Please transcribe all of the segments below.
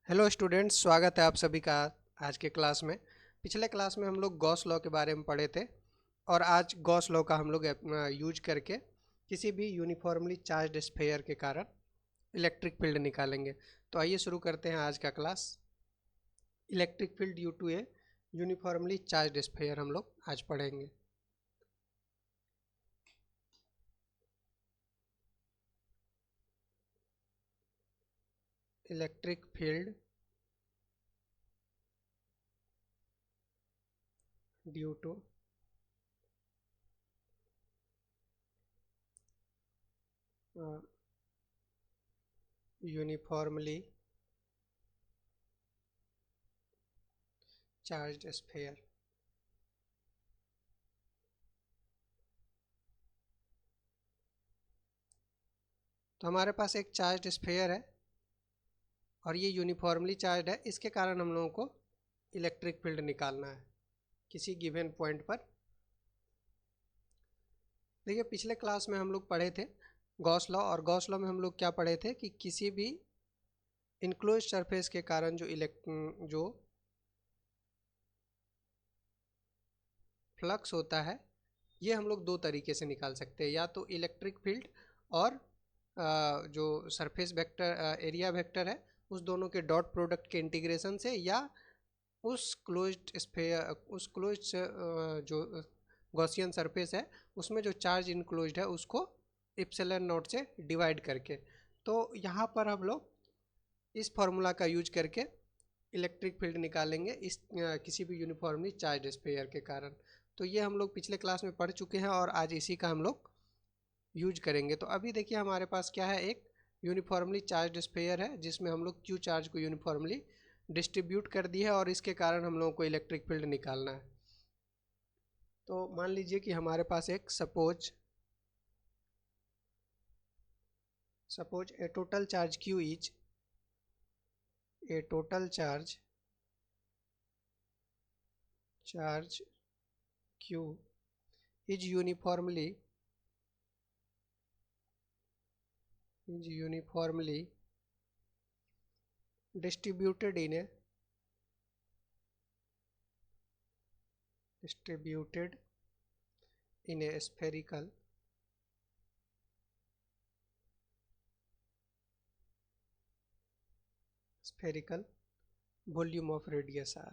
Hello students, स्वागत है आप सभी का आज के क्लास में। पिछले क्लास में हम लोग गॉस लॉ के बारे में पढ़े थे और आज गॉस लॉ का हम लोग यूज करके किसी भी यूनिफॉर्मली चार्ज्ड स्फीयर के कारण इलेक्ट्रिक फील्ड निकालेंगे। तो आइए शुरू करते हैं आज का class. Electric field due to a uniformly charged sphere हम लोग आज पढ़ेंगे। Electric field due to uniformly charged sphere. तो हमारे पास एक चार्ज्ड स्फीयर है और ये यूनिफॉर्मली चार्ज है। इसके कारण हम लोगों को इलेक्ट्रिक फील्ड निकालना है किसी गिवन पॉइंट पर। देखिए, पिछले क्लास में हम लोग पढ़े थे गॉस लॉ, और गॉस लॉ में हम लोग क्या पढ़े थे कि किसी भी इनक्लोज सरफेस के कारण जो फ्लक्स होता है, ये हम लोग दो तरीके से निकाल सकते हैं। या तो इलेक्ट्रिक फील्ड और जो सरफेस वेक्टर एरिया वेक्टर है, उस दोनों के डॉट प्रोडक्ट के इंटीग्रेशन से, या उस क्लोज्ड स्फीयर, उस क्लोज्ड जो गॉसियन सरफेस है उसमें जो चार्ज इनक्लोज्ड है उसको इप्सिलॉन नॉट से डिवाइड करके। तो यहाँ पर हम लोग इस फॉर्मूला का यूज करके इलेक्ट्रिक फील्ड निकालेंगे इस किसी भी यूनिफॉर्मली चार्ज स्फीयर के कारण। तो ये हम लोग पिछले क्लास में पढ़ चुके हैं और आज इसी का हम लोग यूज करेंगे। तो अभी देखिए हमारे पास क्या है, एक यूनिफॉर्मली चार्ज स्फीयर है जिसमें हम लोग क्यू चार्ज को यूनिफॉर्मली डिस्ट्रीब्यूट कर दी है और इसके कारण हम लोगों को इलेक्ट्रिक फील्ड निकालना है। तो मान लीजिए कि हमारे पास एक suppose A total charge Q is a total charge Q is uniformly distributed in a spherical volume of radius r.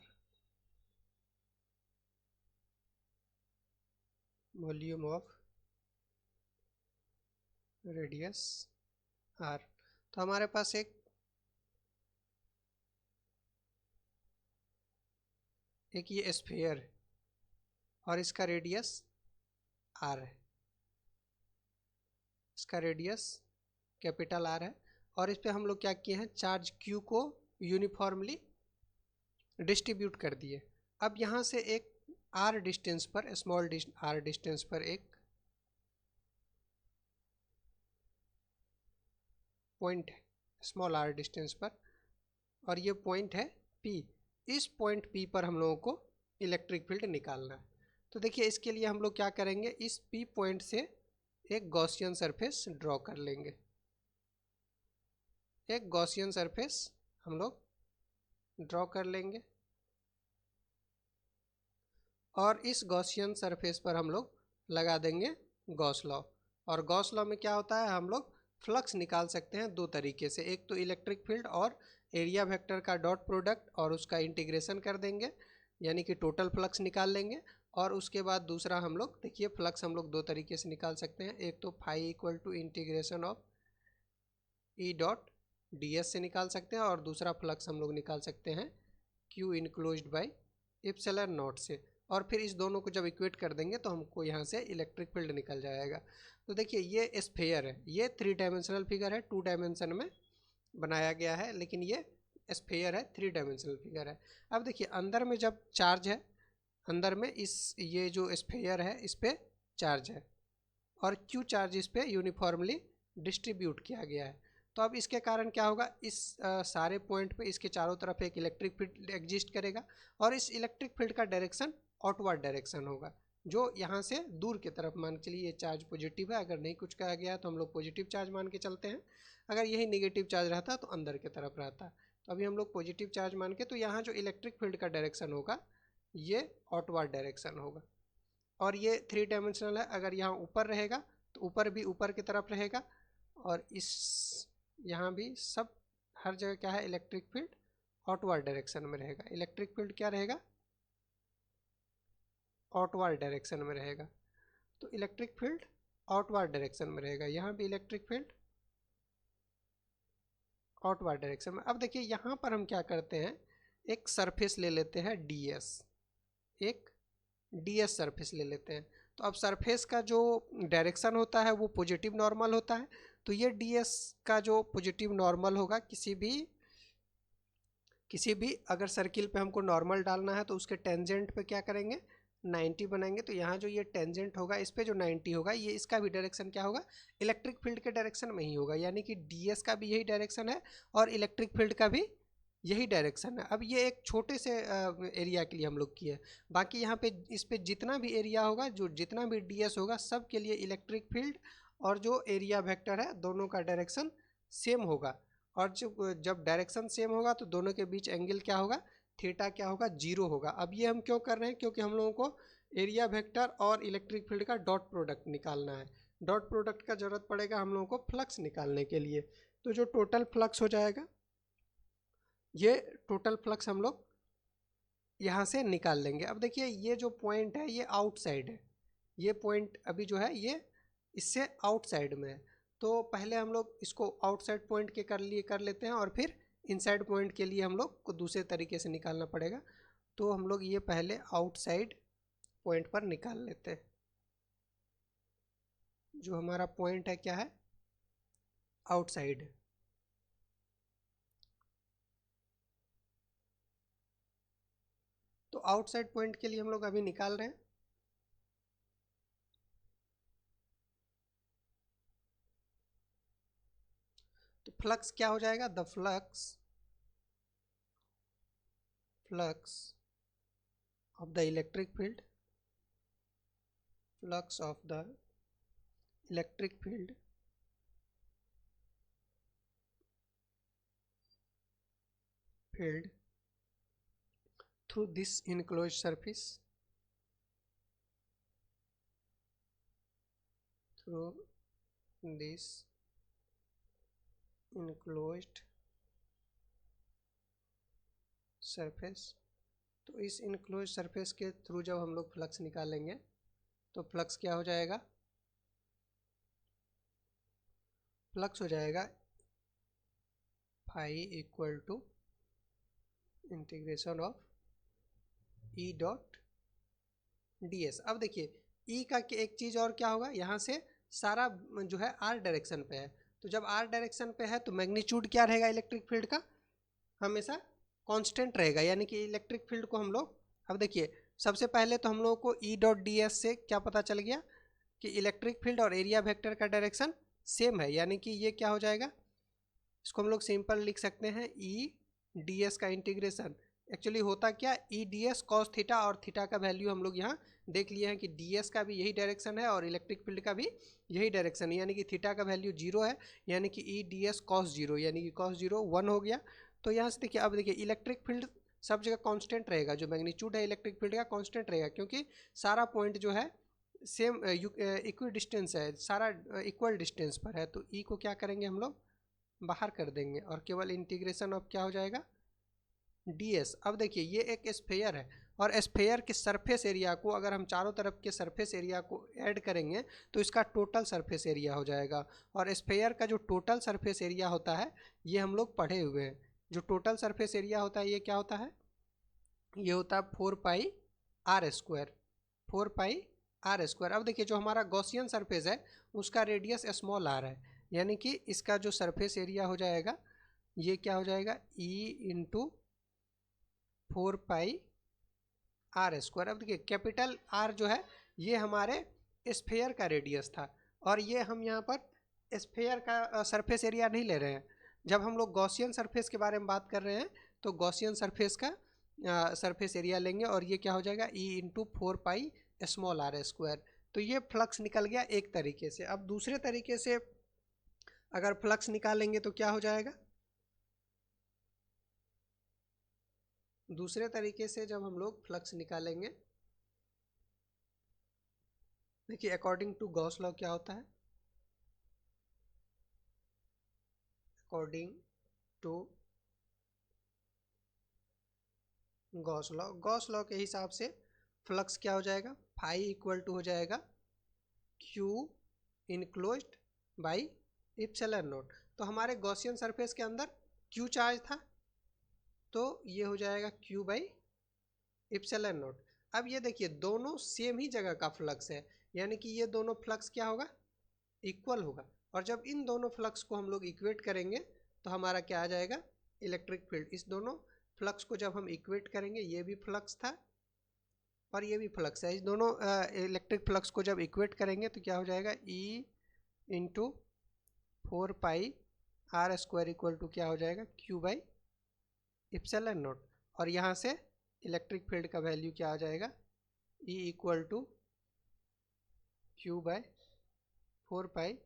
Volume of radius r। तो हमारे पास एक ये स्फीयर है और इसका रेडियस r है, इसका रेडियस कैपिटल R है, और इस पे हम लोग क्या किए हैं, चार्ज Q को यूनिफॉर्मली डिस्ट्रीब्यूट कर दिए। अब यहाँ से एक r डिस्टेंस पर, स्मॉल r डिस्टेंस पर एक पॉइंट है, स्मॉल r डिस्टेंस पर, और ये पॉइंट है P। इस पॉइंट P पर हम लोगों को इलेक्ट्रिक फील्ड निकालना है। तो देखिए इसके लिए हम लोग क्या करेंगे, इस P पॉइंट से एक गॉसियन सरफेस ड्रॉ कर लेंगे। एक गॉसियन सरफेस हम लोग ड्रॉ कर लेंगे और इस गॉसियन सरफेस पर हम लोग लगा देंगे गॉस लॉ। और गॉस लॉ में क्या होता है, हम लोग फ्लक्स निकाल सकते हैं दो तरीके से, एक तो इलेक्ट्रिक फील्ड और एरिया वेक्टर का डॉट प्रोडक्ट और उसका इंटीग्रेशन कर देंगे, यानी कि टोटल फ्लक्स निकाल लेंगे। और उसके बाद दूसरा हम लोग देखिए फ्लक्स हम लोग दो तरीके से निकाल सकते हैं, एक तो phi equal to integration of E dot D S से निकाल सकते हैं, और दूसरा फ्लक्स हम लोग निकाल सकते हैं Q enclosed by epsilon not से। और फिर इस दोनों को जब इक्वेट कर देंगे तो हमको यहाँ से इलेक्ट्रिक फील्ड निकल जाएगा। तो देखिए ये स्फीयर है, ये 3 डायमेंशनल फिगर है, 2 डायमेंशन में बनाया गया है, लेकिन ये स्फीयर है, 3 डायमेंशनल फिगर है। अब देखिए अंदर में जब चार्ज है, अंदर में ये जो स्फीयर है इस पर चार्ज है और क्यू चार्ज इस पर यूनिफॉर्मली डिस्ट्रीब्यूट किया गया है। तो अब इसके कारण क्या होगा, इस सारे पॉइंट पे इसके चारों तरफ एक इलेक्ट्रिक फील्ड एग्जिस्ट करेगा और इस इलेक्ट्रिक फील्ड का डायरेक्शन आउटवर्ड डायरेक्शन होगा, जो यहाँ से दूर की तरफ। मान के चलिए ये चार्ज पॉजिटिव है, अगर नहीं कुछ कहा गया है तो हम लोग पॉजिटिव चार्ज मान के चलते हैं, अगर यही नेगेटिव चार्ज रहता तो अंदर की तरफ रहता। तो अभी हम लोग पॉजिटिव चार्ज मान के, तो यहाँ जो इलेक्ट्रिक फील्ड का डायरेक्शन होगा ये आउटवर्ड डायरेक्शन होगा। और ये 3 डायमेंशनल है, अगर यहाँ ऊपर रहेगा तो ऊपर भी ऊपर की तरफ रहेगा, और इस यहाँ भी सब हर जगह क्या है, इलेक्ट्रिक फील्ड आउटवर्ड डायरेक्शन में रहेगा। इलेक्ट्रिक फील्ड क्या रहेगा, आउटवर्ड डायरेक्शन में रहेगा। तो इलेक्ट्रिक फील्ड आउटवर्ड डायरेक्शन में रहेगा, यहाँ भी इलेक्ट्रिक फील्ड आउटवर्ड डायरेक्शन में। अब देखिए यहाँ पर हम क्या करते हैं, एक सरफेस ले लेते हैं ds, एक ds सरफेस ले लेते हैं। तो अब सरफेस का जो डायरेक्शन होता है वो पॉजिटिव नॉर्मल होता है, तो ये ds का जो पॉजिटिव नॉर्मल होगा, किसी भी अगर सर्किल पे हमको नॉर्मल डालना है तो उसके टेंजेंट पे क्या करेंगे, 90 बनाएंगे। तो यहाँ जो ये टेंजेंट होगा इस पे जो 90 होगा, ये इसका भी डायरेक्शन क्या होगा, इलेक्ट्रिक फील्ड के डायरेक्शन में ही होगा, यानी कि ds का भी यही डायरेक्शन है और इलेक्ट्रिक फील्ड का भी यही डायरेक्शन है। अब ये एक छोटे से एरिया के लिए हम लोग किए, बाकी यहाँ पे इस पे जितना भी एरिया होगा, जो जितना भी ds होगा, सब के लिए इलेक्ट्रिक फील्ड और जो एरिया वेक्टर है दोनों का डायरेक्शन सेम होगा। और जब डायरेक्शन सेम होगा तो दोनों के बीच एंगल क्या होगा, थीटा क्या होगा, 0 होगा। अब ये हम क्यों कर रहे हैं, क्योंकि हम लोगों को एरिया वेक्टर और इलेक्ट्रिक फील्ड का डॉट प्रोडक्ट निकालना है। डॉट प्रोडक्ट का जरूरत पड़ेगा हम लोगों को फ्लक्स निकालने के लिए। तो जो टोटल फ्लक्स हो जाएगा, ये टोटल फ्लक्स हम लोग यहाँ से निकाल लेंगे। अब देखिए ये जो पॉइंट है ये आउटसाइड है, ये पॉइंट अभी जो है ये इससे आउटसाइड में है। तो पहले हम लोग इसको आउटसाइड पॉइंट के कर लेते हैं, और फिर इनसाइड पॉइंट के लिए हम लोग को दूसरे तरीके से निकालना पड़ेगा। तो हम लोग ये पहले आउटसाइड पॉइंट पर निकाल लेते हैं। जो हमारा पॉइंट है क्या है, आउटसाइड। तो आउटसाइड पॉइंट के लिए हम लोग अभी निकाल रहे हैं। तो फ्लक्स क्या हो जाएगा, the flux of the electric field, flux of the electric field through this enclosed surface, through this enclosed surface। तो इस enclosed surface के थ्रू जब हम लोग फ्लक्स निकालेंगे तो फ्लक्स क्या हो जाएगा, फ्लक्स हो जाएगा phi equal to integration of E dot ds। अब देखिए ई का एक चीज़ और क्या होगा, यहाँ से सारा जो है आर डायरेक्शन पे है, तो जब आर डायरेक्शन पे है तो मैग्नीट्यूड क्या रहेगा इलेक्ट्रिक फील्ड का, हमेशा कांस्टेंट रहेगा। यानी कि इलेक्ट्रिक फील्ड को हम लोग, अब देखिए सबसे पहले तो हम लोगों को ई डॉट ds से क्या पता चल गया कि इलेक्ट्रिक फील्ड और एरिया वेक्टर का डायरेक्शन सेम है, यानी कि ये क्या हो जाएगा, इसको हम लोग सिंपल लिख सकते हैं ई ds का इंटीग्रेशन। एक्चुअली होता क्या, ई ds कॉस थीटा, और थीटा का वैल्यू हम लोग यहाँ देख लिए हैं कि ds का भी यही डायरेक्शन है और इलेक्ट्रिक फील्ड का भी यही डायरेक्शन है, यानी कि थीटा का वैल्यू 0 है, यानी कि ई ds कॉस 0, यानी कि कॉस 0 1 हो गया। तो यहाँ से देखिए, अब देखिए इलेक्ट्रिक फील्ड सब जगह कांस्टेंट रहेगा, जो मैग्नीट्यूड है इलेक्ट्रिक फील्ड का कांस्टेंट रहेगा, क्योंकि सारा पॉइंट जो है सेम इक्वी डिस्टेंस है, सारा इक्वल डिस्टेंस पर है। तो ई को क्या करेंगे हम लोग, बाहर कर देंगे, और केवल इंटीग्रेशन ऑफ क्या हो जाएगा, ds। अब देखिए ये एक स्फेयर है, और स्फेयर के सरफेस एरिया को अगर हम चारों तरफ के सरफेस एरिया को ऐड करेंगे तो इसका टोटल सरफेस एरिया हो जाएगा। और स्फेयर का जो टोटल सरफेस एरिया होता है ये हम लोग पढ़े हुए हैं। जो टोटल सरफेस एरिया होता है ये क्या होता है, ये होता है 4 pi are square, 4 pi are square. अब देखिए जो हमारा गॉसियन सरफेस है उसका रेडियस स्मॉल आर है, यानी कि इसका जो सरफेस एरिया हो जाएगा ये क्या हो जाएगा, E into 4 pi are square. अब देखिए कैपिटल आर जो है ये हमारे स्फेयर का रेडियस था, और ये हम यहाँ पर स्फेयर का सरफेस एरिया नहीं ले रहे हैं। जब हम लोग गॉसियन सरफेस के बारे में बात कर रहे हैं तो गॉसियन सरफेस का सरफेस एरिया लेंगे, और ये क्या हो जाएगा, E into 4 pi small R square. तो ये फ्लक्स निकल गया एक तरीके से। अब दूसरे तरीके से अगर फ्लक्स निकालेंगे तो क्या हो जाएगा, दूसरे तरीके से जब हम लोग फ्लक्स निकालेंगे, देखिए अकॉर्डिंग टू गॉस लॉ क्या होता है, अकॉर्डिंग टू गॉस लॉ के हिसाब से फ्लक्स क्या हो जाएगा, फाई इक्वल टू हो जाएगा Q enclosed by epsilon not. तो हमारे गॉसियन सरफेस के अंदर क्यू चार्ज था, तो ये हो जाएगा क्यू बाई इप्सिलॉन नॉट। अब ये देखिए दोनों सेम ही जगह का फ्लक्स है, यानी कि ये दोनों फ्लक्स क्या होगा, इक्वल होगा। और जब इन दोनों फ्लक्स को हम लोग इक्वेट करेंगे तो हमारा क्या आ जाएगा, इलेक्ट्रिक फील्ड। इस दोनों फ्लक्स को जब हम इक्वेट करेंगे, ये भी फ्लक्स था और ये भी फ्लक्स है, इस दोनों इलेक्ट्रिक फ्लक्स को जब इक्वेट करेंगे तो क्या हो जाएगा, E into 4 pi are square equal to क्या हो जाएगा, क्यू बाई इप्सिलॉन नॉट। और यहाँ से इलेक्ट्रिक फील्ड का वैल्यू क्या आ जाएगा, E equal to Q by 4 pi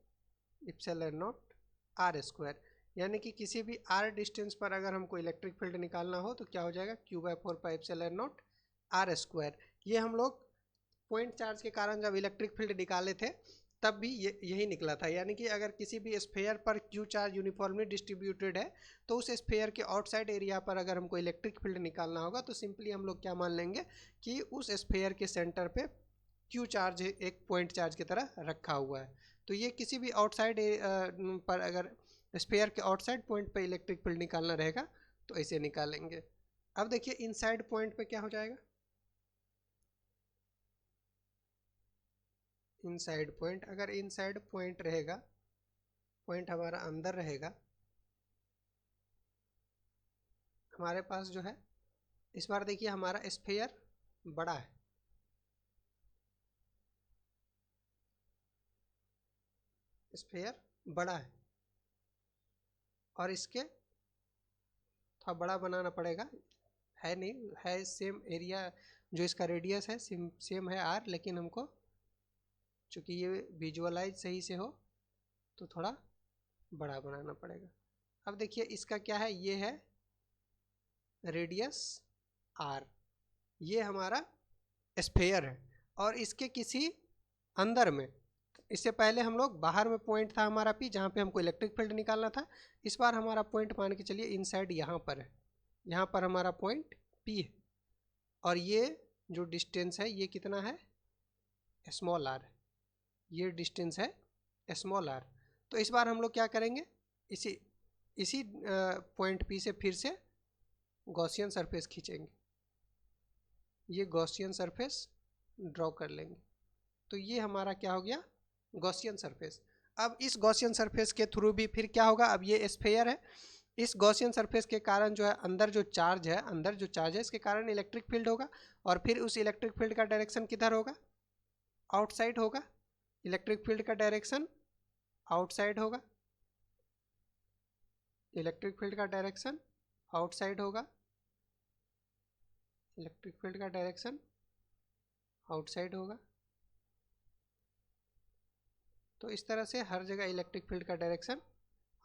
epsilon naught R square. यानी कि किसी भी आर डिस्टेंस पर अगर हमको इलेक्ट्रिक फील्ड निकालना हो तो क्या हो जाएगा, Q by 4 pi epsilon naught R square. ये हम लोग पॉइंट चार्ज के कारण जब इलेक्ट्रिक फील्ड निकाले थे तब भी यही निकला था। यानी कि अगर किसी भी स्फेयर पर क्यू चार्ज यूनिफॉर्मली डिस्ट्रीब्यूटेड है तो उस स्फेयर के आउटसाइड एरिया पर अगर हमको इलेक्ट्रिक फील्ड निकालना होगा तो सिंपली हम लोग क्या मान लेंगे कि उस स्फेयर के सेंटर पे क्यू चार्ज एक पॉइंट चार्ज की तरह रखा हुआ है। तो ये किसी भी आउटसाइड पर अगर स्फेयर के आउटसाइड पॉइंट पे इलेक्ट्रिक फील्ड निकालना रहेगा तो ऐसे निकालेंगे। अब देखिए इनसाइड पॉइंट पे क्या हो जाएगा, इनसाइड पॉइंट, अगर इनसाइड पॉइंट रहेगा, पॉइंट हमारा अंदर रहेगा, हमारे पास जो है इस बार देखिए हमारा स्फेयर बड़ा है, स्फेयर बड़ा है और इसके थोड़ा बड़ा बनाना पड़ेगा, है नहीं है सेम एरिया, जो इसका रेडियस है सेम है आर, लेकिन हमको चूँकि ये विजुअलाइज सही से हो तो थोड़ा बड़ा बनाना पड़ेगा। अब देखिए इसका क्या है, ये है रेडियस आर, ये हमारा स्फेयर है और इसके किसी अंदर में, इससे पहले हम लोग बाहर में पॉइंट था हमारा पी जहाँ पे हमको इलेक्ट्रिक फील्ड निकालना था, इस बार हमारा पॉइंट मान के चलिए इनसाइड यहाँ पर है, यहाँ पर हमारा पॉइंट पी है और ये जो डिस्टेंस है ये कितना है, स्मॉल आर, ये डिस्टेंस है स्मॉल आर। तो इस बार हम लोग क्या करेंगे, इसी पॉइंट पी से फिर से गॉसियन सरफेस खींचेंगे, ये गॉसियन सरफेस ड्रॉ कर लेंगे। तो ये हमारा क्या हो गया, गॉसियन सरफेस। अब इस गॉसियन सरफेस के थ्रू भी फिर क्या होगा, अब ये स्फेयर है, इस गॉसियन सरफेस के कारण जो है अंदर जो चार्ज है, अंदर जो चार्ज है इसके कारण इलेक्ट्रिक फील्ड होगा और फिर उस इलेक्ट्रिक फील्ड का डायरेक्शन किधर होगा, आउटसाइड होगा, इलेक्ट्रिक फील्ड का डायरेक्शन आउटसाइड होगा, इलेक्ट्रिक फील्ड का डायरेक्शन आउटसाइड होगा, इलेक्ट्रिक फील्ड का डायरेक्शन आउटसाइड होगा। तो इस तरह से हर जगह इलेक्ट्रिक फील्ड का डायरेक्शन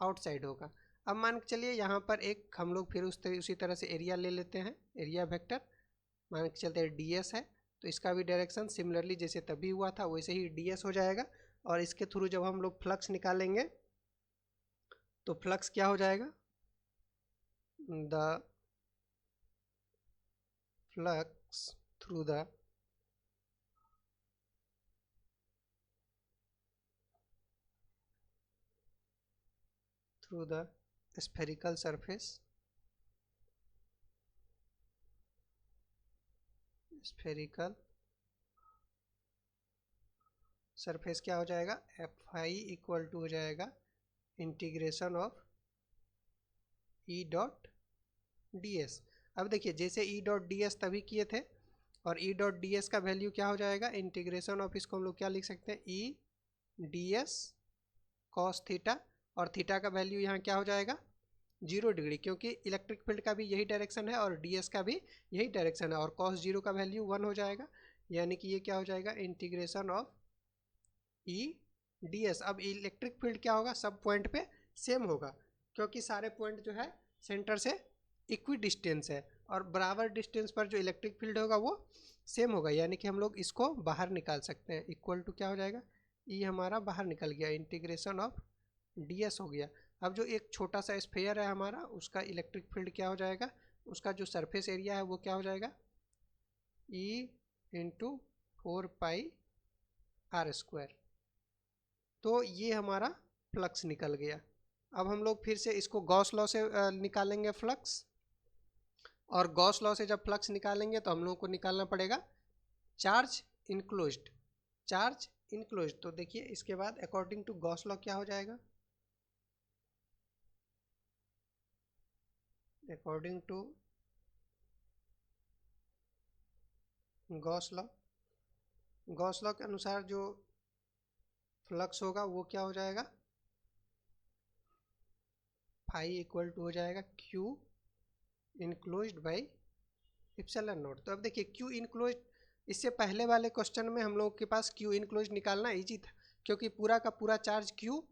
आउटसाइड होगा। अब मान के चलिए यहाँ पर एक हम लोग फिर उसी तरह से एरिया ले लेते हैं, एरिया वेक्टर मान के चलते हैं ds है, तो इसका भी डायरेक्शन सिमिलरली जैसे तभी हुआ था वैसे ही ds हो जाएगा। और इसके थ्रू जब हम लोग फ्लक्स निकालेंगे तो फ्लक्स क्या हो जाएगा, the flux through the spherical surface, spherical surface क्या हो जाएगा, एफ आई इक्वल टू हो जाएगा integration of E dot D S. अब देखिए जैसे ई डॉट डी एस तभी किए थे और ई डॉट डी एस का वैल्यू क्या हो जाएगा, इंटीग्रेशन ऑफ, इसको हम लोग क्या लिख सकते हैं, E D S cos theta, और थीटा का वैल्यू यहाँ क्या हो जाएगा 0 डिग्री, क्योंकि इलेक्ट्रिक फील्ड का भी यही डायरेक्शन है और डी एस का भी यही डायरेक्शन है और कॉस 0 का वैल्यू 1 हो जाएगा। यानी कि ये क्या हो जाएगा, integration of E D S. अब इलेक्ट्रिक फील्ड क्या होगा, सब पॉइंट पे सेम होगा क्योंकि सारे पॉइंट जो है सेंटर से इक्वी डिस्टेंस है, और बराबर डिस्टेंस पर जो इलेक्ट्रिक फील्ड होगा वो सेम होगा, यानी कि हम लोग इसको बाहर निकाल सकते हैं। इक्वल टू क्या हो जाएगा, ई हमारा बाहर निकल गया, इंटीग्रेशन ऑफ ds हो गया। अब जो एक छोटा सा स्फेयर है हमारा, उसका इलेक्ट्रिक फील्ड क्या हो जाएगा, उसका जो सरफेस एरिया है वो क्या हो जाएगा, ई इंटू 4πr²। तो ये हमारा फ्लक्स निकल गया। अब हम लोग फिर से इसको गॉस लॉ से निकालेंगे फ्लक्स, और गॉस लॉ से जब फ्लक्स निकालेंगे तो हम लोगों को निकालना पड़ेगा चार्ज इनक्लोज्ड। चार्ज इनक्लोज्ड, तो देखिए इसके बाद अकॉर्डिंग टू गॉस लॉ क्या हो जाएगा, according to Gauss law, Gauss law के अनुसार जो फ्लक्स होगा वो क्या हो जाएगा, फाई इक्वल टू हो जाएगा Q enclosed by epsilon not. तो अब देखिए क्यू इनक्लोज्ड, इससे पहले वाले क्वेश्चन में हम लोगों के पास क्यू इनक्लोज्ड निकालना इजी था, क्योंकि पूरा का पूरा चार्ज क्यू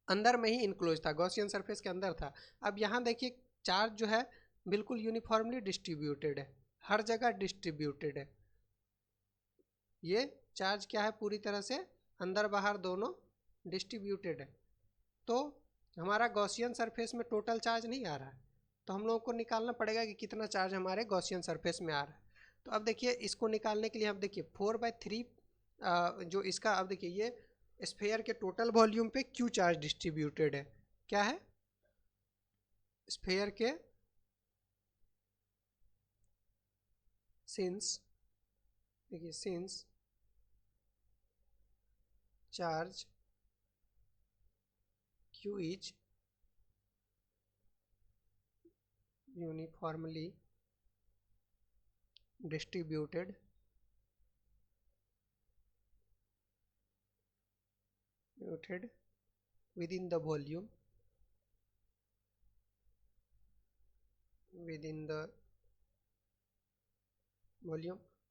अंदर में ही इनक्लोज था, गॉसियन सरफेस के अंदर था। अब यहाँ देखिए चार्ज जो है बिल्कुल यूनिफॉर्मली डिस्ट्रीब्यूटेड है, हर जगह डिस्ट्रीब्यूटेड है। ये चार्ज क्या है, पूरी तरह से अंदर बाहर दोनों डिस्ट्रीब्यूटेड है। तो हमारा गॉसियन सरफेस में टोटल चार्ज नहीं आ रहा है, तो हम लोगों को निकालना पड़ेगा कि कितना चार्ज हमारे गॉसियन सरफेस में आ रहा है। तो अब देखिए इसको निकालने के लिए हम देखिए 4/3 जो इसका, अब देखिए ये स्फेयर के टोटल वॉल्यूम पे क्यू चार्ज डिस्ट्रीब्यूटेड है, क्या है, स्फेयर के सिंस, देखिए since charge Q is uniformly distributed within the volume,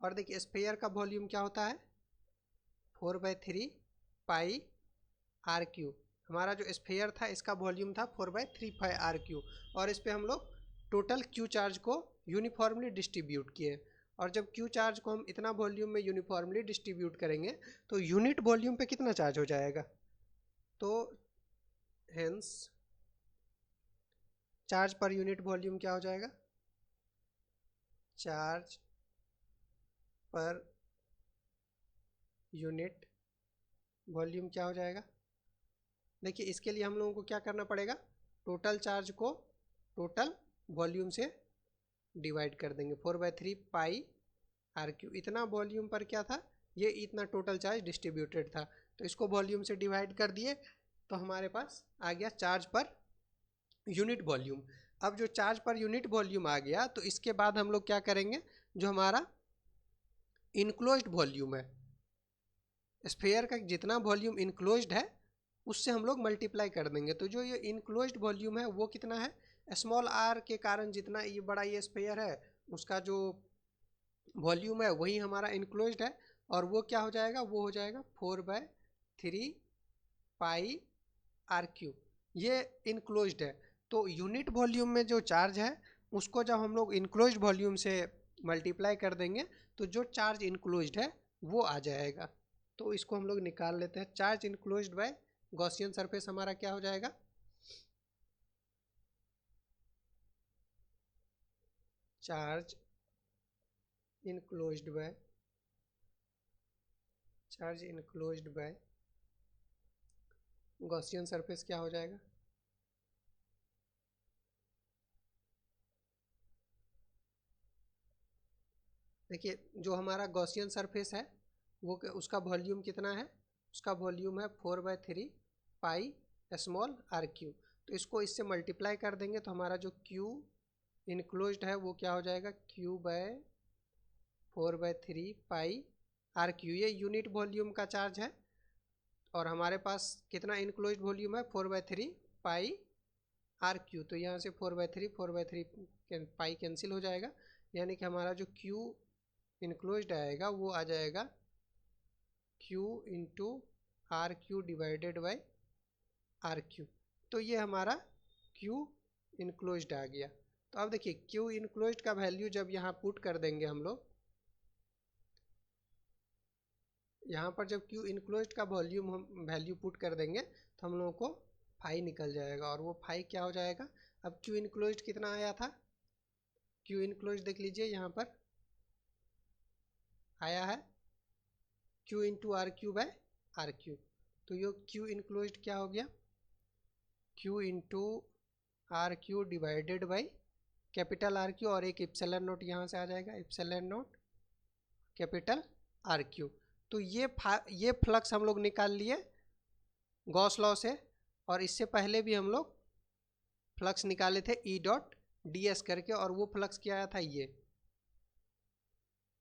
और देखिए स्फेयर का वॉल्यूम क्या होता है, 4/3πr³। हमारा जो स्फेयर था इसका वॉल्यूम था 4/3πr³, और इस पे हम लोग टोटल क्यू चार्ज को यूनिफॉर्मली डिस्ट्रीब्यूट किए। और जब क्यू चार्ज को हम इतना वॉल्यूम में यूनिफॉर्मली डिस्ट्रीब्यूट करेंगे तो यूनिट वॉल्यूम पे कितना चार्ज हो जाएगा, तो hence charge per unit volume क्या हो जाएगा, चार्ज पर यूनिट वॉल्यूम क्या हो जाएगा। देखिए इसके लिए हम लोगों को क्या करना पड़ेगा, टोटल चार्ज को टोटल वॉल्यूम से डिवाइड कर देंगे, 4/3πr³। इतना वॉल्यूम पर क्या था, ये इतना टोटल चार्ज डिस्ट्रीब्यूटेड था, तो इसको वॉल्यूम से डिवाइड कर दिए तो हमारे पास आ गया चार्ज पर यूनिट वॉल्यूम। अब जो चार्ज पर यूनिट वॉल्यूम आ गया तो इसके बाद हम लोग क्या करेंगे, जो हमारा इनक्लोज्ड वॉल्यूम है, स्फेयर का जितना वॉल्यूम इनक्लोज्ड है उससे हम लोग मल्टीप्लाई कर देंगे। तो जो ये इनक्लोज्ड वॉल्यूम है वो कितना है, स्मॉल आर के कारण जितना ये बड़ा ये स्फेयर है उसका जो वॉल्यूम है वही हमारा इनक्लोज्ड है, और वो क्या हो जाएगा, वो हो जाएगा 4/3πr³। ये इनक्लोज्ड है, तो यूनिट वॉल्यूम में जो चार्ज है उसको जब हम लोग इनक्लोज्ड वॉल्यूम से मल्टीप्लाई कर देंगे तो जो चार्ज इनक्लोज्ड है वो आ जाएगा। तो इसको हम लोग निकाल लेते हैं, charge enclosed bye Gaussian surface हमारा क्या हो जाएगा, charge enclosed bye Gaussian surface क्या हो जाएगा, देखिए जो हमारा गॉसियन सरफेस है वो उसका वॉल्यूम कितना है, उसका वॉल्यूम है 4/3πr³। तो इसको इससे मल्टीप्लाई कर देंगे तो हमारा जो क्यू इनक्लोज्ड है वो क्या हो जाएगा, Q/4/3πr³। ये यूनिट वॉल्यूम का चार्ज है, और हमारे पास कितना इनक्लोज्ड वॉल्यूम है, 4/3πr³। तो यहाँ से 4/3 पाई कैंसिल हो जाएगा, यानी कि हमारा जो Q इनक्लोज्ड आएगा वो आ जाएगा Q into R³ divided by R³। तो ये हमारा Q इनक्लोज्ड आ गया। तो अब देखिए क्यू इनक्लोज्ड का वैल्यू जब यहाँ पुट कर देंगे हम लोग, यहाँ पर जब क्यू इनक्लोज्ड का वॉल्यूम हम वैल्यू पुट कर देंगे तो हम लोगों को फाई निकल जाएगा, और वो फाई क्या हो जाएगा। अब क्यू इनक्लोज्ड कितना आया था, क्यू इनक्लोज्ड देख लीजिए यहाँ पर आया है Q into R cube by R cube. तो ये क्यू इनक्लोज्ड क्या हो गया, Q into R cube divided by capital R cube, और एक इप्सिलॉन नोट यहाँ से आ जाएगा, epsilon naught capital R cube. तो ये फ्लक्स हम लोग निकाल लिए गॉस लॉ से, और इससे पहले भी हम लोग फ्लक्स निकाले थे ई डॉट डी एस करके, और वो फ्लक्स क्या आया था, ये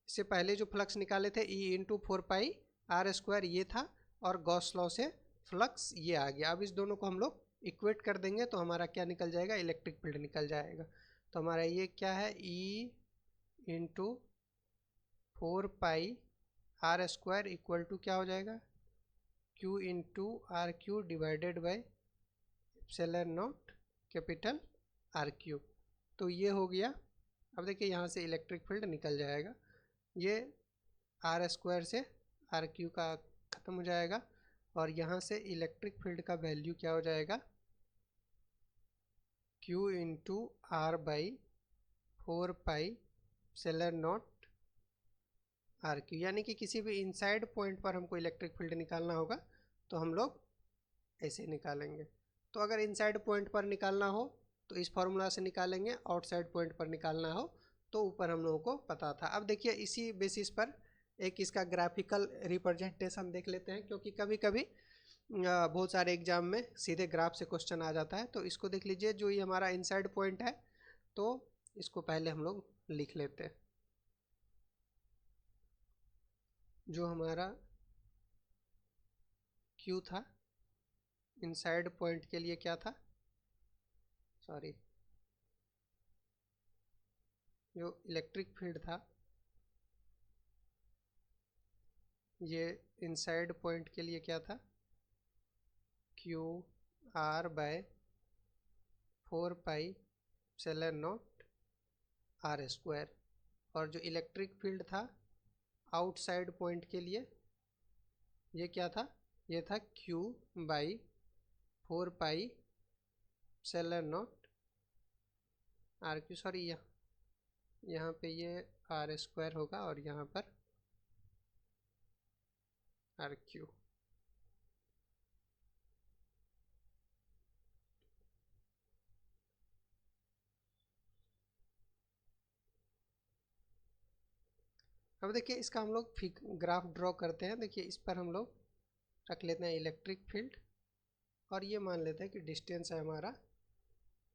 इससे पहले जो फ्लक्स निकाले थे E into 4 pi are square ये था, और गॉस लॉ से फ्लक्स ये आ गया। अब इस दोनों को हम लोग इक्वेट कर देंगे तो हमारा क्या निकल जाएगा, इलेक्ट्रिक फील्ड निकल जाएगा। तो हमारा ये क्या है, E into 4 pi are square equal to क्या हो जाएगा, Q into R cube divided by epsilon naught capital R cube. तो ये हो गया। अब देखिए यहाँ से इलेक्ट्रिक फील्ड निकल जाएगा, ये आर स्क्वायर से आर क्यू का ख़त्म हो जाएगा, और यहाँ से इलेक्ट्रिक फील्ड का वैल्यू क्या हो जाएगा, Q into R by 4 pi epsilon naught R cube. यानी कि किसी भी इनसाइड पॉइंट पर हमको इलेक्ट्रिक फील्ड निकालना होगा तो हम लोग ऐसे निकालेंगे। तो अगर इनसाइड पॉइंट पर निकालना हो तो इस फॉर्मूला से निकालेंगे, आउटसाइड पॉइंट पर निकालना हो तो ऊपर हम लोगों को पता था। अब देखिए इसी बेसिस पर एक इसका ग्राफिकल रिप्रेजेंटेशन देख लेते हैं, क्योंकि कभी कभी बहुत सारे एग्जाम में सीधे ग्राफ से क्वेश्चन आ जाता है। तो इसको देख लीजिए, जो ये हमारा इनसाइड पॉइंट है तो इसको पहले हम लोग लिख लेते हैं। जो हमारा Q था इनसाइड पॉइंट के लिए क्या था, सॉरी, जो इलेक्ट्रिक फील्ड था ये इनसाइड पॉइंट के लिए क्या था, Q R by 4 pi epsilon naught R square, और जो इलेक्ट्रिक फील्ड था आउटसाइड पॉइंट के लिए ये क्या था, ये था Q by 4 pi epsilon naught R cube, sorry यहाँ पे ये आर स्क्वायर होगा और यहाँ पर आर क्यू। अब देखिए इसका हम लोग ग्राफ ड्रॉ करते हैं। देखिए इस पर हम लोग रख लेते हैं इलेक्ट्रिक फील्ड, और ये मान लेते हैं कि डिस्टेंस है हमारा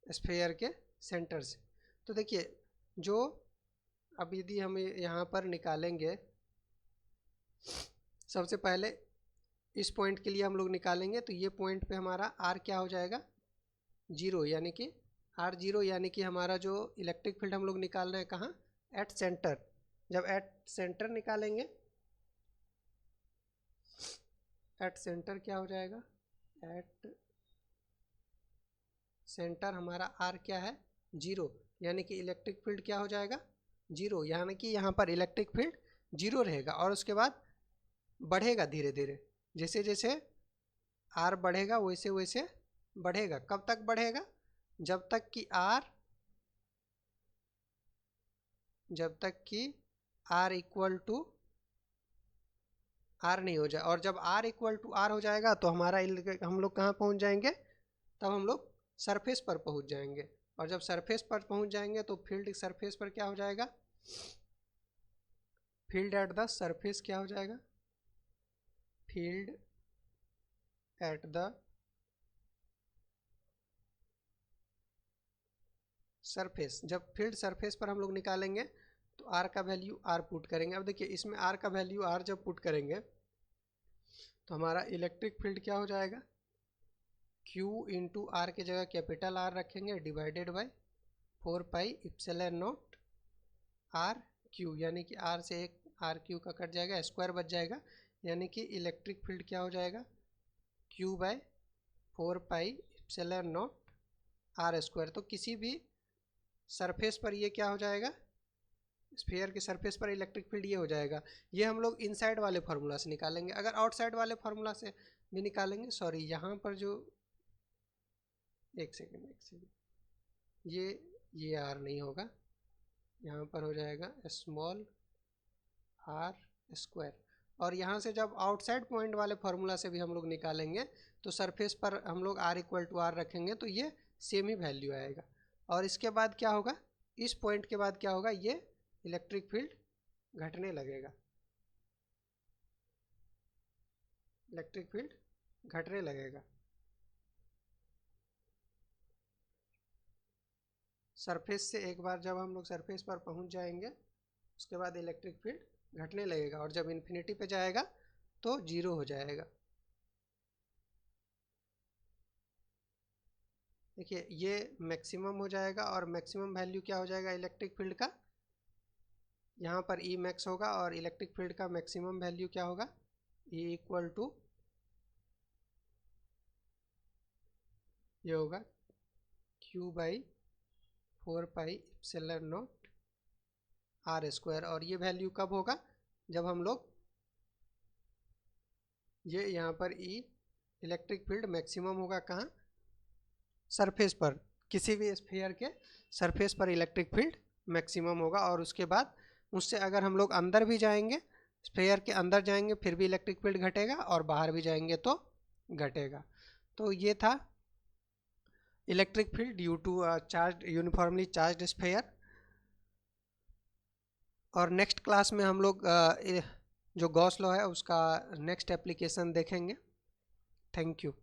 स्फीयर के सेंटर से। तो देखिए जो अब यदि हम यहाँ पर निकालेंगे, सबसे पहले इस पॉइंट के लिए हम लोग निकालेंगे तो ये पॉइंट पे हमारा आर क्या हो जाएगा, 0, यानी कि आर 0, यानी कि हमारा जो इलेक्ट्रिक फील्ड हम लोग निकाल रहे हैं कहाँ, एट सेंटर। जब एट सेंटर निकालेंगे, एट सेंटर क्या हो जाएगा, एट सेंटर हमारा आर क्या है, 0, यानी कि इलेक्ट्रिक फील्ड क्या हो जाएगा, 0, यानी कि यहाँ पर इलेक्ट्रिक फील्ड 0 रहेगा। और उसके बाद बढ़ेगा धीरे धीरे, जैसे जैसे आर बढ़ेगा वैसे वैसे बढ़ेगा। कब तक बढ़ेगा, जब तक कि आर इक्वल टू आर नहीं हो जाए। और जब आर इक्वल टू आर हो जाएगा तो हमारा हम लोग कहाँ पहुँच जाएंगे, तब हम लोग सरफेस पर पहुँच जाएंगे। और जब सरफेस पर पहुँच जाएंगे तो फील्ड सरफेस पर क्या हो जाएगा, फील्ड एट द सरफेस क्या हो जाएगा, फील्ड एट द सरफेस। जब फील्ड सरफेस पर हम लोग निकालेंगे तो आर का वैल्यू आर पुट करेंगे। अब देखिए इसमें आर का वैल्यू आर जब पुट करेंगे तो हमारा इलेक्ट्रिक फील्ड क्या हो जाएगा, क्यू इंटू आर की जगह कैपिटल आर रखेंगे divided by 4 pi epsilon naught R cube, यानी कि आर से एक आर क्यू का कट जाएगा, स्क्वायर बच जाएगा, यानी कि इलेक्ट्रिक फील्ड क्या हो जाएगा, Q by 4 pi epsilon naught R square. तो किसी भी सरफेस पर ये क्या हो जाएगा, स्फीयर के सरफेस पर इलेक्ट्रिक फील्ड ये हो जाएगा। ये हम लोग इनसाइड वाले फार्मूला से निकालेंगे। अगर आउटसाइड वाले फार्मूला से भी निकालेंगे, सॉरी यहाँ पर जो, एक सेकेंड, ये आर नहीं होगा, यहाँ पर हो जाएगा स्मॉल आर स्क्वायर। और यहाँ से जब आउटसाइड पॉइंट वाले फार्मूला से भी हम लोग निकालेंगे तो सरफेस पर हम लोग आर इक्वल टू आर रखेंगे तो ये सेम ही वैल्यू आएगा। और इसके बाद क्या होगा, इस पॉइंट के बाद क्या होगा, ये इलेक्ट्रिक फील्ड घटने लगेगा, इलेक्ट्रिक फील्ड घटने लगेगा। सरफेस से एक बार जब हम लोग सरफेस पर पहुंच जाएंगे उसके बाद इलेक्ट्रिक फील्ड घटने लगेगा, और जब इन्फिनिटी पे जाएगा तो जीरो हो जाएगा। देखिए ये मैक्सिमम हो जाएगा, और मैक्सिमम वैल्यू क्या हो जाएगा इलेक्ट्रिक फील्ड का, यहाँ पर ई मैक्स होगा, और इलेक्ट्रिक फील्ड का मैक्सिमम वैल्यू क्या होगा, ई इक्वल टू ये होगा क्यू बाई 4πε0 आर स्क्वायर। और ये वैल्यू कब होगा, जब हम लोग ये यहाँ पर ई इलेक्ट्रिक फील्ड मैक्सिमम होगा कहाँ, सरफेस पर, किसी भी स्फीयर के सरफेस पर इलेक्ट्रिक फील्ड मैक्सिमम होगा। और उसके बाद उससे अगर हम लोग अंदर भी जाएंगे, स्फीयर के अंदर जाएंगे फिर भी इलेक्ट्रिक फील्ड घटेगा, और बाहर भी जाएंगे तो घटेगा। तो ये था electric field due to charge uniformly charged sphere. और नेक्स्ट क्लास में हम लोग जो गॉस लॉ है उसका नेक्स्ट एप्लीकेशन देखेंगे। Thank you.